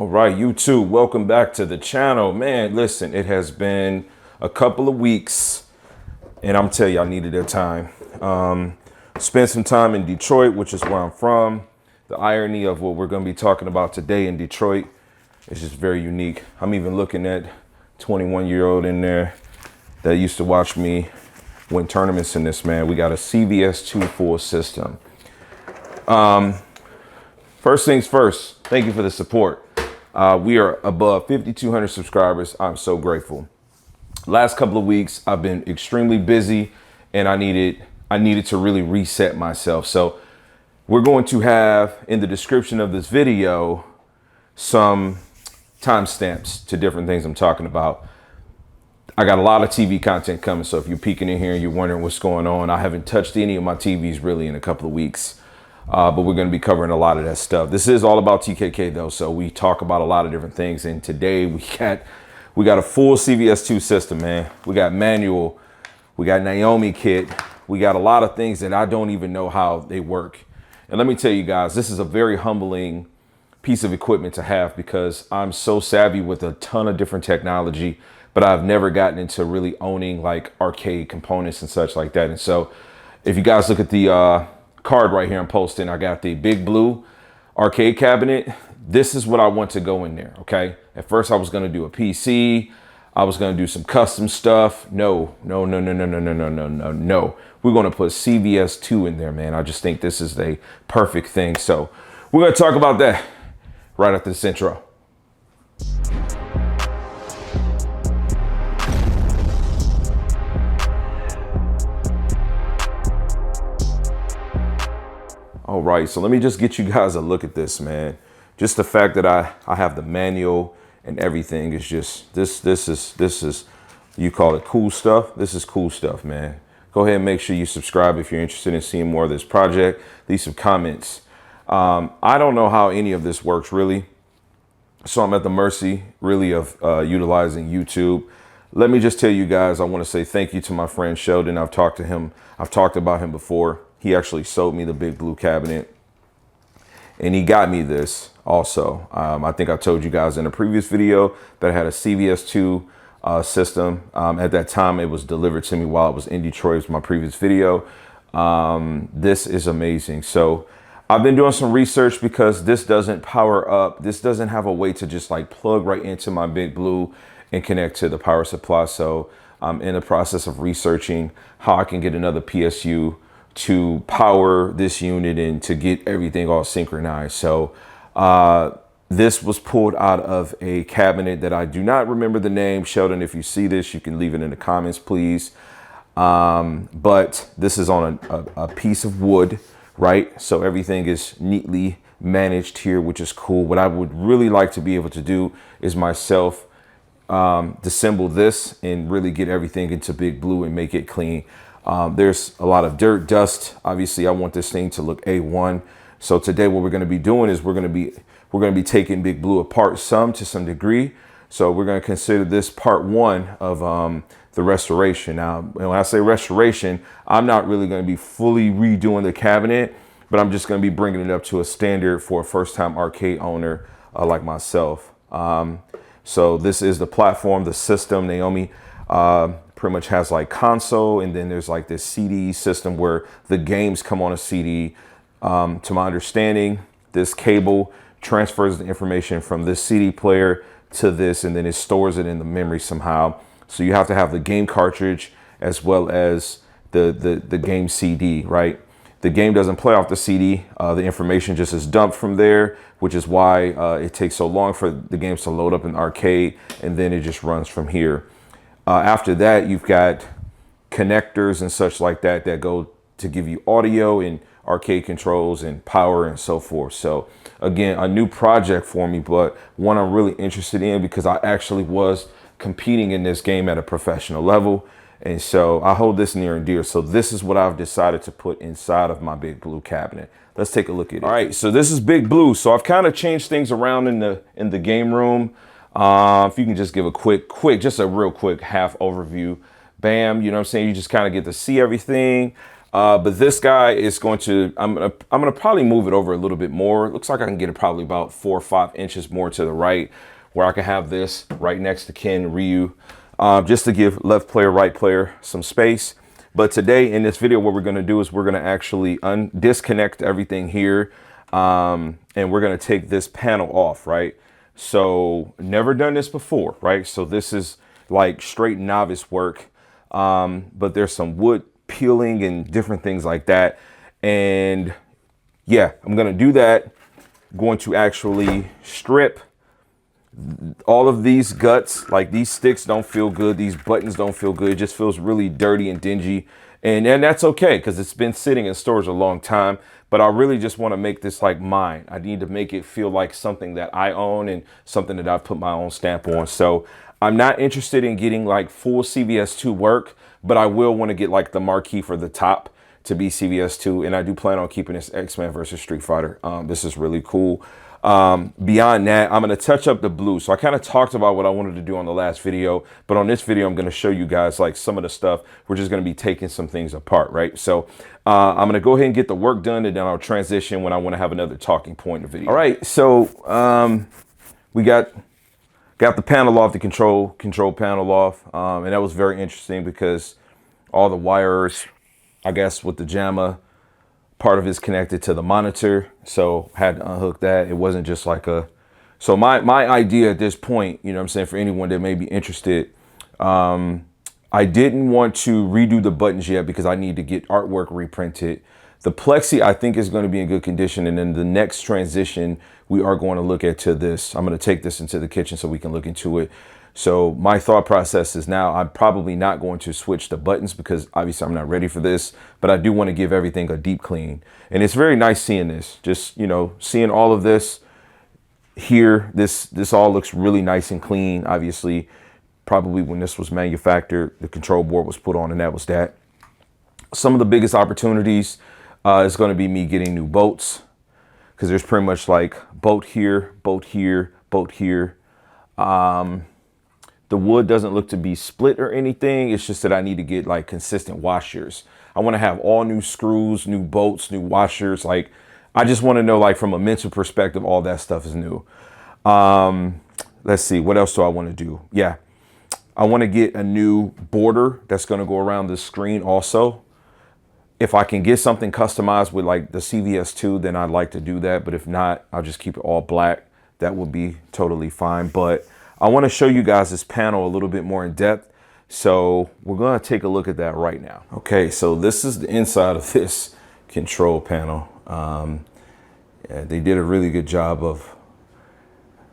All right, you too. Welcome back to the channel. Man, listen, it has been a couple of weeks and I'm telling you, I needed that time. Spent some time in Detroit, which is where I'm from. The irony of what we're going to be talking about today in Detroit is just very unique. I'm even looking at 21-year-old in there that used to watch me win tournaments in this, man. We got a CVS2 full system. First things first, thank you for the support. We are above 5,200 subscribers. I'm so grateful. Last couple of weeks, I've been extremely busy and I needed to really reset myself. So we're going to have in the description of this video some timestamps to different things I'm talking about. I got a lot of TV content coming. So if you're peeking in here and you're wondering what's going on, I haven't touched any of my TVs really in a couple of weeks. But we're going to be covering a lot of that stuff. This is all about TKK though. So we talk about a lot of different things. And today we got a full CVS2 system, man. We got manual, we got Naomi kit. We got a lot of things that I don't even know how they work. And let me tell you guys, this is a very humbling piece of equipment to have because I'm so savvy with a ton of different technology, but I've never gotten into really owning like arcade components and such like that. And so if you guys look at the card right here I'm posting, I got the big blue arcade cabinet. This is what I want to go in there. Okay. At first I was going to do a PC. I was going to do some custom stuff. No. We're going to put CVS2 in there, man. I just think this is the perfect thing. So we're going to talk about that right after this intro. All right, so let me just get you guys a look at this, man. Just the fact that I have the manual and everything is just, this is, you call it cool stuff. This is cool stuff, man. Go ahead and make sure you subscribe if you're interested in seeing more of this project. Leave some comments. I don't know how any of this works really. So I'm at the mercy really of utilizing YouTube. Let me just tell you guys, I want to say thank you to my friend Sheldon. I've talked about him before. He actually sold me the big blue cabinet and he got me this also. I think I told you guys in a previous video that I had a CVS2 system. At that time, it was delivered to me while I was in Detroit. It was my previous video. This is amazing. So I've been doing some research because this doesn't power up. This doesn't have a way to just like plug right into my big blue and connect to the power supply. So I'm in the process of researching how I can get another PSU to power this unit and to get everything all synchronized. So this was pulled out of a cabinet that I do not remember the name. Sheldon, if you see this, you can leave it in the comments, please. But this is on a piece of wood, right? So everything is neatly managed here, which is cool. What I would really like to be able to do is myself disassemble this and really get everything into big blue and make it clean. There's a lot of dirt, dust. Obviously, I want this thing to look A1. So today what we're going to be doing is we're going to be taking big blue apart to some degree. So we're going to consider this part one of the restoration. Now, when I say restoration, I'm not really going to be fully redoing the cabinet, but I'm just going to be bringing it up to a standard for a first-time arcade owner like myself. So this is the platform, the system. Naomi pretty much has like console, and then there's like this CD system where the games come on a CD. To my understanding, this cable transfers the information from this CD player to this, and then it stores it in the memory somehow. So you have to have the game cartridge as well as the game CD, right? The game doesn't play off the CD. The information just is dumped from there, which is why it takes so long for the games to load up in the arcade, and then it just runs from here. After that, you've got connectors and such like that go to give you audio and arcade controls and power and so forth. So again, a new project for me, but one I'm really interested in because I actually was competing in this game at a professional level. And so I hold this near and dear. So this is what I've decided to put inside of my big blue cabinet. Let's take a look at it. All right, so this is big blue. So I've kind of changed things around in the game room. If you can just give a just a real quick half overview. Bam, you know what I'm saying? You just kind of get to see everything. But this guy is going to, I'm gonna probably move it over a little bit more. It looks like I can get it probably about 4 or 5 inches more to the right, where I can have this right next to Ken Ryu, just to give left player, right player some space. But today in this video, what we're gonna do is we're gonna actually disconnect everything here, and we're gonna take this panel off, right? So never done this before, right? So this is like straight novice work, but there's some wood peeling and different things like that. And yeah, I'm gonna do that. Going to actually strip all of these guts. Like, these sticks don't feel good, these buttons don't feel good. It just feels really dirty and dingy, and that's okay because it's been sitting in storage a long time. But I really just want to make this like mine. I need to make it feel like something that I own and something that I've put my own stamp on. So I'm not interested in getting like full CVS2 work, but I will want to get like the marquee for the top to be CVS2. And I do plan on keeping this X-Men versus Street Fighter. This is really cool. Beyond that, I'm going to touch up the blue. So I kind of talked about what I wanted to do on the last video, but on this video, I'm going to show you guys like some of the stuff. We're just going to be taking some things apart, right? So I'm going to go ahead and get the work done, and then I'll transition when I want to have another talking point in the video. All right, so we got the panel off, the control panel off, and that was very interesting because all the wires, I guess with the JAMA, part of it is connected to the monitor, so had to unhook that. It wasn't just like a, so my idea at this point, you know what I'm saying, for anyone that may be interested, I didn't want to redo the buttons yet because I need to get artwork reprinted. The plexi I think is going to be in good condition, and then the next transition we are going to look at to this. I'm going to take this into the kitchen so we can look into it. So my thought process is now I'm probably not going to switch the buttons because obviously I'm not ready for this, but I do want to give everything a deep clean. And it's very nice seeing this, just, you know, seeing all of this here. This all looks really nice and clean. Obviously, probably when this was manufactured, the control board was put on, and that was that. Some of the biggest opportunities is going to be me getting new bolts, because there's pretty much like bolt here, bolt here, bolt here. The wood doesn't look to be split or anything. It's just that I need to get like consistent washers. I want to have all new screws, new bolts, new washers. Like, I just want to know, like, from a mental perspective, all that stuff is new. Let's see, what else do I want to do? Yeah, I want to get a new border that's going to go around the screen also. If I can get something customized with like the CVS2, then I'd like to do that. But if not, I'll just keep it all black. That would be totally fine. But I want to show you guys this panel a little bit more in depth. So we're going to take a look at that right now. Okay, so this is the inside of this control panel. Yeah, they did a really good job of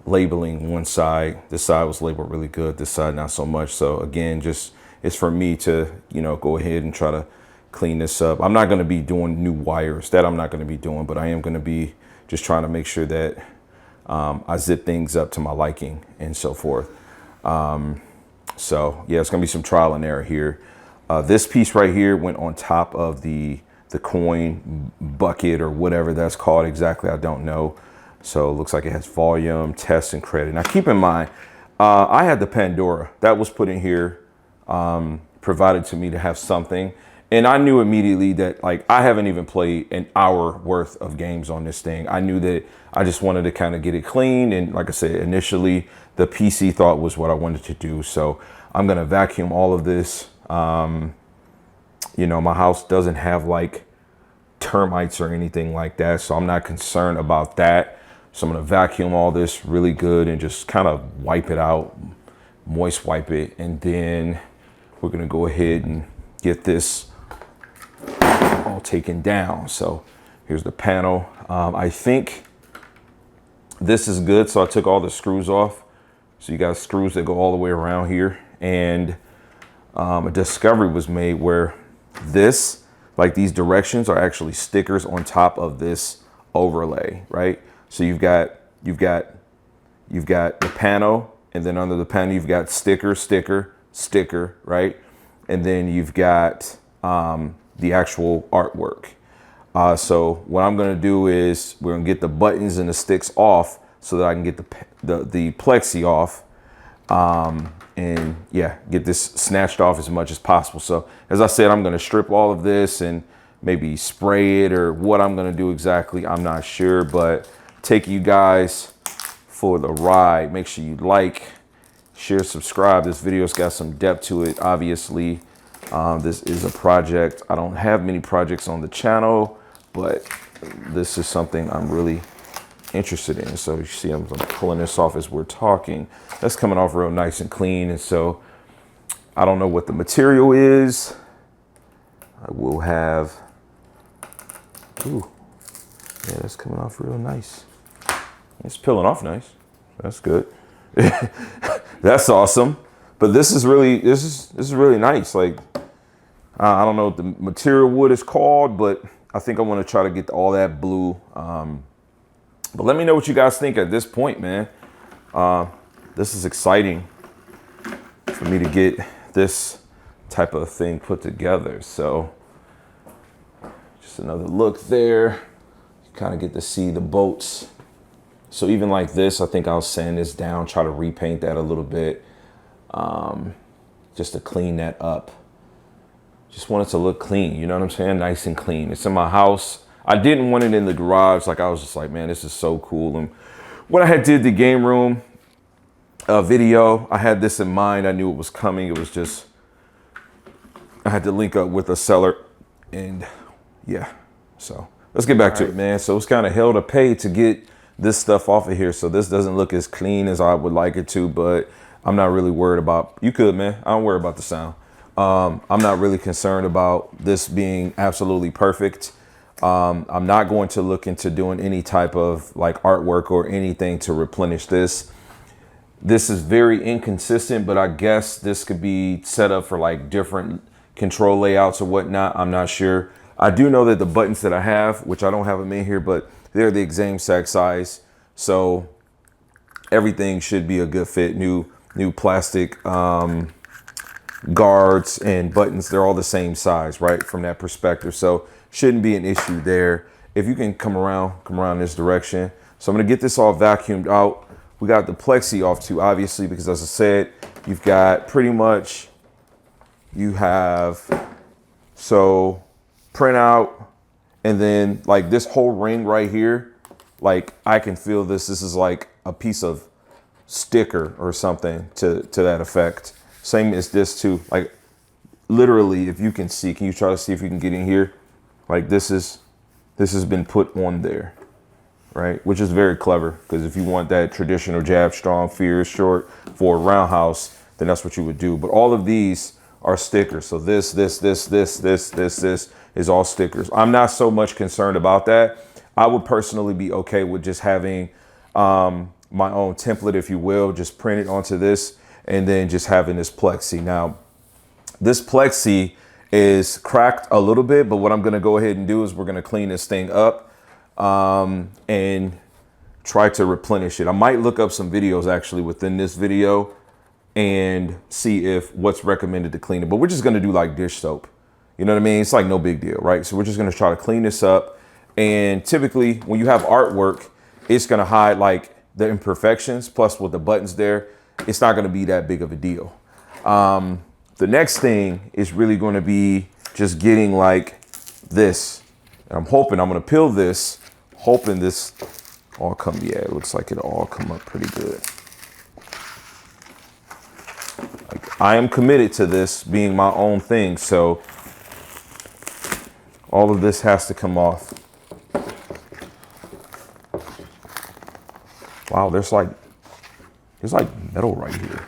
labeling one side. This side was labeled really good, this side not so much. So again, just it's for me to, you know, go ahead and try to clean this up. I'm not going to be doing new wires. That I'm not going to be doing, but I am going to be just trying to make sure that I zip things up to my liking and so forth. So yeah, it's gonna be some trial and error here. This piece right here went on top of the coin bucket or whatever that's called exactly. I don't know. So it looks like it has volume, test, and credit. Now keep in mind, I had the Pandora that was put in here, provided to me to have something. And I knew immediately that, like, I haven't even played an hour worth of games on this thing. I knew that I just wanted to kind of get it clean. And like I said, initially, the PC thought was what I wanted to do. So I'm going to vacuum all of this. You know, my house doesn't have like termites or anything like that, so I'm not concerned about that. So I'm going to vacuum all this really good and just kind of wipe it out, moist wipe it. And then we're going to go ahead and get this all taken down. So here's the panel. I think this is good. So I took all the screws off. So you got screws that go all the way around here. And a discovery was made where this, like these directions, are actually stickers on top of this overlay, right? So you've got the panel, and then under the panel you've got sticker, sticker, sticker, right? And then you've got the actual artwork. So what I'm going to do is we're going to get the buttons and the sticks off so that I can get the plexi off, and yeah, get this snatched off as much as possible. So as I said, I'm going to strip all of this and maybe spray it or what I'm gonna do exactly, I'm not sure, but take you guys for the ride. Make sure you like, share, subscribe. This video's got some depth to it, obviously. This is a project. I don't have many projects on the channel, but this is something I'm really interested in. So you see I'm pulling this off as we're talking. That's coming off real nice and clean. And so I don't know what the material is. I will have, ooh, yeah, that's coming off real nice. It's peeling off nice. That's good. That's awesome. But this is really nice. Like, I don't know what the material wood is called, but I think I want to try to get all that blue. But let me know what you guys think at this point, man. This is exciting for me to get this type of thing put together. So just another look there. You kind of get to see the boats. So even like this, I think I'll sand this down, try to repaint that a little bit, just to clean that up. Just want it to look clean, you know what I'm saying? Nice and clean. It's in my house. I didn't want it in the garage. Like, I was just like, man, this is so cool. And when I had did the game room video, I had this in mind. I knew it was coming. It was just, I had to link up with a seller, and yeah. So let's get back to it, man. So it's kind of hell to pay to get this stuff off of here. So this doesn't look as clean as I would like it to, but I'm not really worried about, you could, man. I don't worry about the sound. I'm not really concerned about this being absolutely perfect. I'm not going to look into doing any type of like artwork or anything to replenish this. This is very inconsistent, but I guess this could be set up for like different control layouts or whatnot. I'm not sure. I do know that the buttons that I have, which I don't have them in here, but they're the exact size. So everything should be a good fit. New plastic guards and buttons. They're all the same size, right? From that perspective. So shouldn't be an issue there. If you can come around this direction. So I'm going to get this all vacuumed out. We got the plexi off too, obviously, because as I said, you've got pretty much, you have, so print out, and then like this whole ring right here, like I can feel this. This is like a piece of sticker or something to that effect. Same as this too. Like literally, if you can see, can you try to see if you can get in here? Like this has been put on there, right? Which is very clever, because if you want that traditional jab strong, fear short for a roundhouse, then that's what you would do. But all of these are stickers. So this is all stickers. I'm not so much concerned about that. I would personally be okay with just having my own template, if you will, just print it onto this and then just having this plexi. Now, this plexi is cracked a little bit, but what I'm gonna go ahead and do is we're gonna clean this thing up and try to replenish it. I might look up some videos actually within this video and see if what's recommended to clean it, but we're just gonna do like dish soap. You know what I mean? It's like no big deal, right? So we're just gonna try to clean this up. And typically when you have artwork, it's gonna hide like the imperfections, plus with the buttons there, it's not gonna be that big of a deal. The next thing is really gonna be just getting like this. And I'm hoping, I'm gonna peel this, hoping this all come, yeah, it looks like it'll all come up pretty good. Like, I am committed to this being my own thing, so all of this has to come off. Wow, there's like metal right here.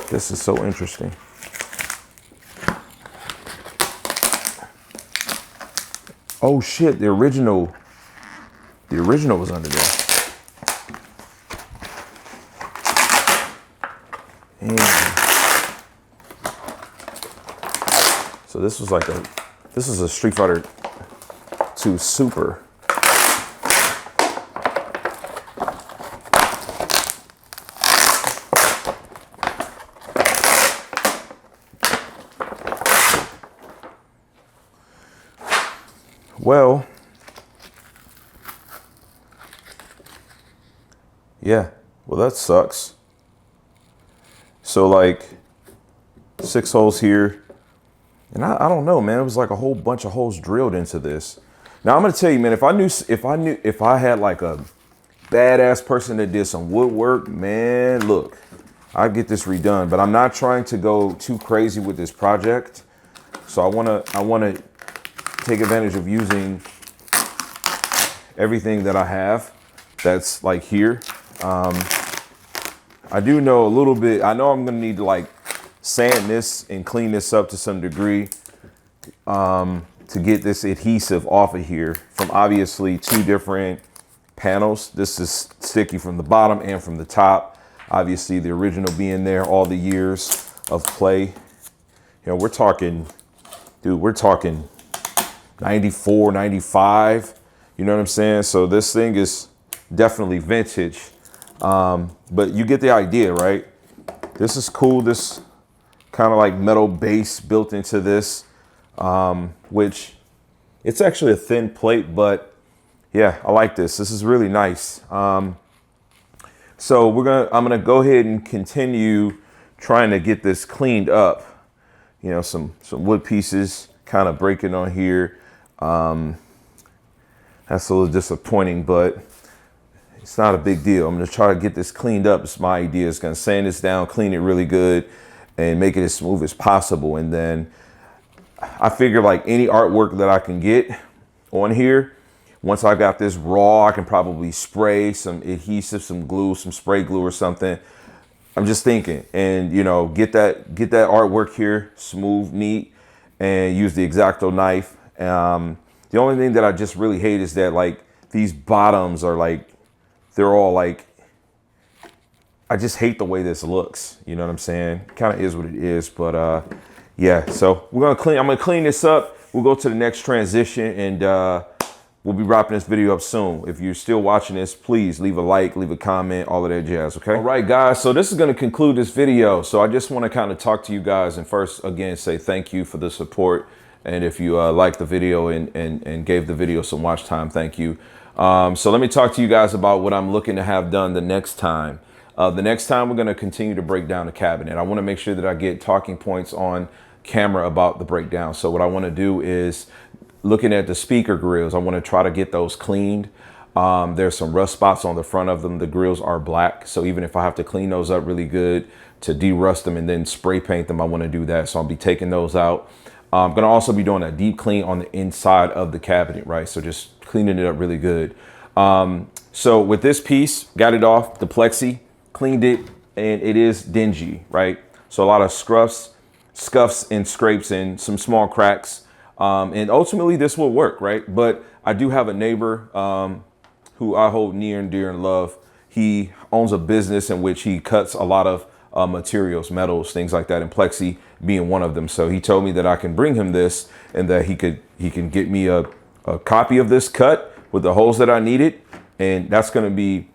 This is so interesting. Oh shit, the original was under there. And so this was like this is a Street Fighter 2 Super. Well, yeah, Well, that sucks. So like 6 holes here. And I don't know, man. It was like a whole bunch of holes drilled into this. Now I'm gonna tell you, man, if I had like a badass person that did some woodwork, man, look, I'd get this redone. But I'm not trying to go too crazy with this project. So I wanna take advantage of using everything that I have that's like here. I do know a little bit. I know I'm gonna need to like sand this and clean this up to some degree to get this adhesive off of here from obviously 2 different panels. This is sticky from the bottom and from the top. Obviously the original being there all the years of play. You know, we're talking, dude, we're talking 94, 95. You know what I'm saying? So this thing is definitely vintage. But you get the idea, right? This is cool. This kind of like metal base built into this, which it's actually a thin plate, but yeah, I like this. This is really nice. So I'm gonna go ahead and continue trying to get this cleaned up. You know, some wood pieces kind of breaking on here. That's a little disappointing, but it's not a big deal. I'm gonna try to get this cleaned up. It's my idea. It's gonna sand this down, clean it really good, and make it as smooth as possible. And then I figure like any artwork that I can get on here, once I got this raw, I can probably spray some adhesive, some glue, some spray glue or something. I'm just thinking, and you know, get that artwork here smooth, neat, and use the X-Acto knife. The only thing that I just really hate is that like these bottoms are like, they're all like, I just hate the way this looks. You know what I'm saying? Kind of is what it is, but yeah. So I'm gonna clean this up. We'll go to the next transition, and we'll be wrapping this video up soon. If you're still watching this, please leave a like, leave a comment, all of that jazz, okay? All right, guys, so this is gonna conclude this video. So I just wanna kind of talk to you guys and first, again, say thank you for the support. And if you liked the video and gave the video some watch time, thank you. So let me talk to you guys about what I'm looking to have done the next time. The next time we're gonna continue to break down the cabinet. I wanna make sure that I get talking points on camera about the breakdown. So what I wanna do is, looking at the speaker grills, I want to try to get those cleaned. There's some rust spots on the front of them. The grills are black, so even if I have to clean those up really good to de-rust them and then spray paint them, I want to do that. So I'll be taking those out. I'm going to also be doing a deep clean on the inside of the cabinet, right? So just cleaning it up really good. So with this piece, got it off the plexi, cleaned it, and it is dingy, right? So a lot of scuffs and scrapes and some small cracks. And ultimately this will work, right? But I do have a neighbor who I hold near and dear and love. He owns a business in which he cuts a lot of materials, metals, things like that, and plexi being one of them. So he told me that I can bring him this and that he can get me a copy of this cut with the holes that I needed. And that's going to be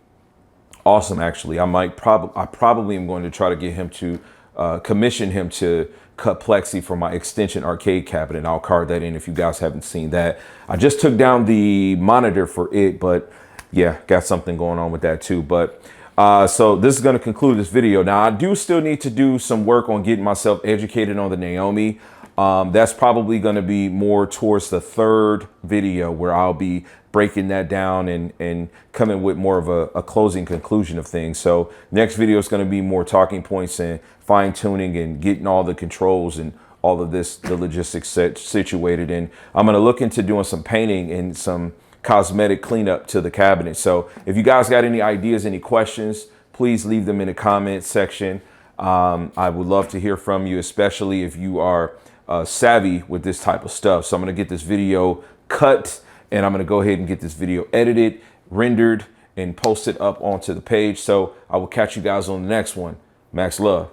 awesome, actually. I probably am going to try to get him to commission him to cut plexi for my extension arcade cabinet. I'll card that in if you guys haven't seen that. I just took down the monitor for it, but yeah, got something going on with that too. But so this is going to conclude this video. Now I do still need to do some work on getting myself educated on the Naomi. That's probably going to be more towards the 3rd video where I'll be breaking that down and coming with more of a closing conclusion of things. So next video is going to be more talking points and fine tuning and getting all the controls and all of this, the logistics situated. And I'm going to look into doing some painting and some cosmetic cleanup to the cabinet. So if you guys got any ideas, any questions, please leave them in the comment section. I would love to hear from you, especially if you are savvy with this type of stuff. So I'm going to get this video cut and I'm going to go ahead and get this video edited, rendered, and posted up onto the page. So I will catch you guys on the next one. Max love.